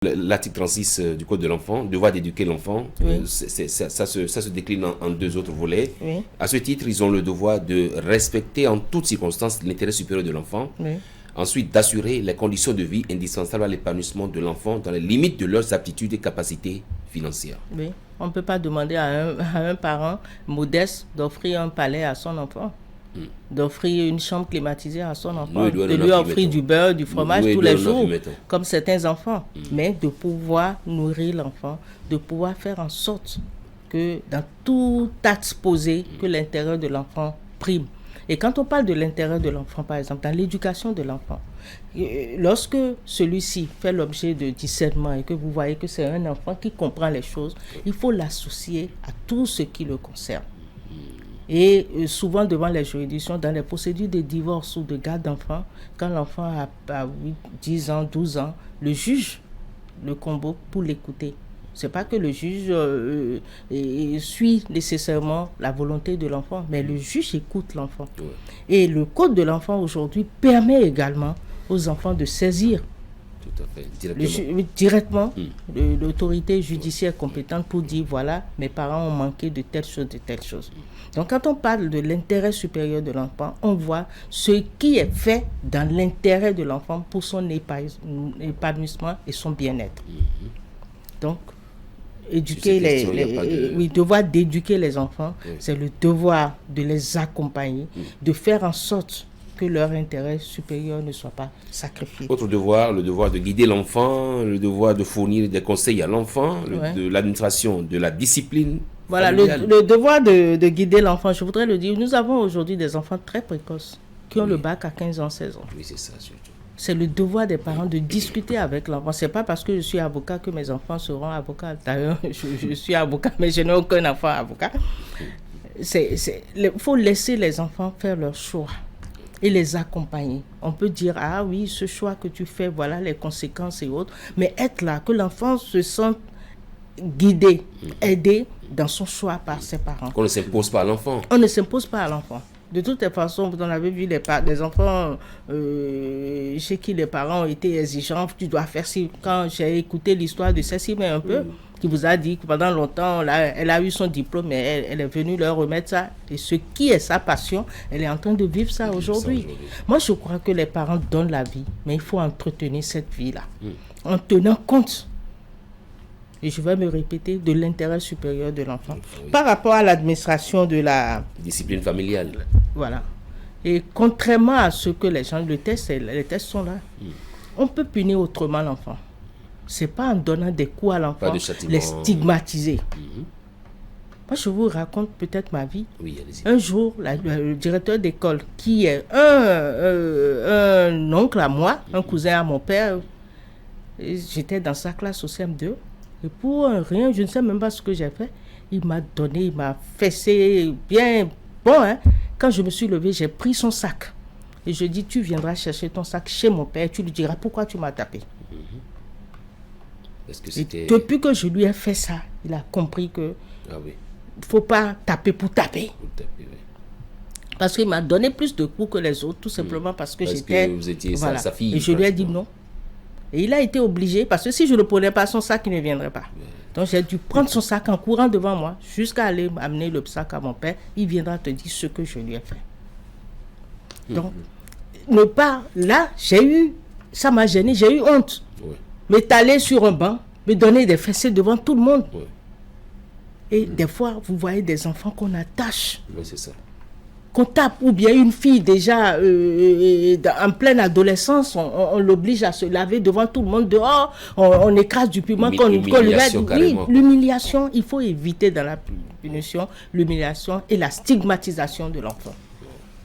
L'article 36 du Code de l'enfant, devoir d'éduquer l'enfant, Oui. ça se décline en deux autres volets. Oui. À ce titre, ils ont le devoir de respecter en toutes circonstances l'intérêt supérieur de l'enfant. Oui. Ensuite, d'assurer les conditions de vie indispensables à l'épanouissement de l'enfant dans les limites de leurs aptitudes et capacités financières. Oui. On ne peut pas demander à un parent modeste d'offrir un palais à son enfant, d'offrir une chambre climatisée à son enfant, Oui, de lui offrir du beurre, du fromage Oui, tous les non, jours, mettons. comme certains enfants, mais de pouvoir nourrir l'enfant, de pouvoir faire en sorte que dans tout acte posé, que l'intérêt de l'enfant prime. Et quand on parle de l'intérêt de l'enfant, par exemple, dans l'éducation de l'enfant, lorsque celui-ci fait l'objet de discernement et que vous voyez que c'est un enfant qui comprend les choses, il faut l'associer à tout ce qui le concerne. Et souvent devant les juridictions, dans les procédures de divorce ou de garde d'enfants, quand l'enfant a 8, 10 ans, 12 ans, le juge le convoque pour l'écouter. Ce n'est pas que le juge suit nécessairement la volonté de l'enfant, mais le juge écoute l'enfant. Ouais. Et le code de l'enfant aujourd'hui permet également aux enfants de saisir tout à fait. Directement l'autorité judiciaire compétente pour dire voilà, mes parents ont manqué de telle chose, de telle chose. Donc quand on parle de l'intérêt supérieur de l'enfant, on voit ce qui est fait dans l'intérêt de l'enfant pour son épanouissement et son bien-être. Donc, devoir d'éduquer les enfants, c'est le devoir de les accompagner, de faire en sorte que leur intérêt supérieur ne soit pas sacrifié. Autre devoir, le devoir de guider l'enfant, le devoir de fournir des conseils à l'enfant, de l'administration, de la discipline. Voilà, le devoir de guider l'enfant, je voudrais le dire, nous avons aujourd'hui des enfants très précoces qui ont le bac à 15 ans, 16 ans. Oui, c'est ça surtout. C'est le devoir des parents de discuter avec l'enfant. Ce n'est pas parce que je suis avocat que mes enfants seront avocats. D'ailleurs, je suis avocat, mais je n'ai aucun enfant avocat. Il faut laisser les enfants faire leur choix et les accompagner. On peut dire, ah oui, ce choix que tu fais, voilà les conséquences et autres, mais être là, que l'enfant se sente guidé, aidé dans son choix par ses parents. Qu'on ne s'impose pas à l'enfant. On ne s'impose pas à l'enfant. De toutes les façons, vous en avez vu des enfants chez qui les parents ont été exigeants, tu dois faire ci. Quand j'ai écouté l'histoire de Cécile, mais un peu, qui vous a dit que pendant longtemps, elle a eu son diplôme, mais elle est venue leur remettre ça. Et ce qui est sa passion, elle est en train de vivre ça aujourd'hui. Moi, je crois que les parents donnent la vie, mais il faut entretenir cette vie-là, en tenant compte, et je vais me répéter, de l'intérêt supérieur de l'enfant. Oui. Par rapport à l'administration de la discipline familiale. Voilà. Et contrairement à ce que les gens, les tests sont là. On peut punir autrement l'enfant. Ce n'est pas en donnant des coups à l'enfant, les stigmatiser. Moi, je vous raconte peut-être ma vie. Oui, allez-y. Un jour, le directeur d'école, qui est un oncle à moi, un cousin à mon père, j'étais dans sa classe au CM2. Et pour rien, je ne sais même pas ce que j'ai fait. Il m'a fessé bien bon. Hein. Quand je me suis levé, j'ai pris son sac. Et je dis, tu viendras chercher ton sac chez mon père. Tu lui diras pourquoi tu m'as tapé. Parce que c'était... Depuis que je lui ai fait ça, il a compris que il ne faut pas taper pour taper. Parce qu'il m'a donné plus de coups que les autres, tout simplement parce que j'étais... Que vous étiez sa fille. Et je lui ai dit non. Et il a été obligé, parce que si je ne prenais pas son sac, il ne viendrait pas. Donc j'ai dû prendre son sac en courant devant moi, jusqu'à aller amener le sac à mon père. Il viendra te dire ce que je lui ai fait. Donc, là, ça m'a gêné, j'ai eu honte. M'étaler sur un banc, me donner des fessées devant tout le monde. Et des fois, vous voyez des enfants qu'on attache. Oui, c'est ça. Qu'on tape, ou bien une fille déjà en pleine adolescence, on l'oblige à se laver devant tout le monde dehors, on écrase du piment, l'humiliation, il faut éviter dans la punition l'humiliation et la stigmatisation de l'enfant.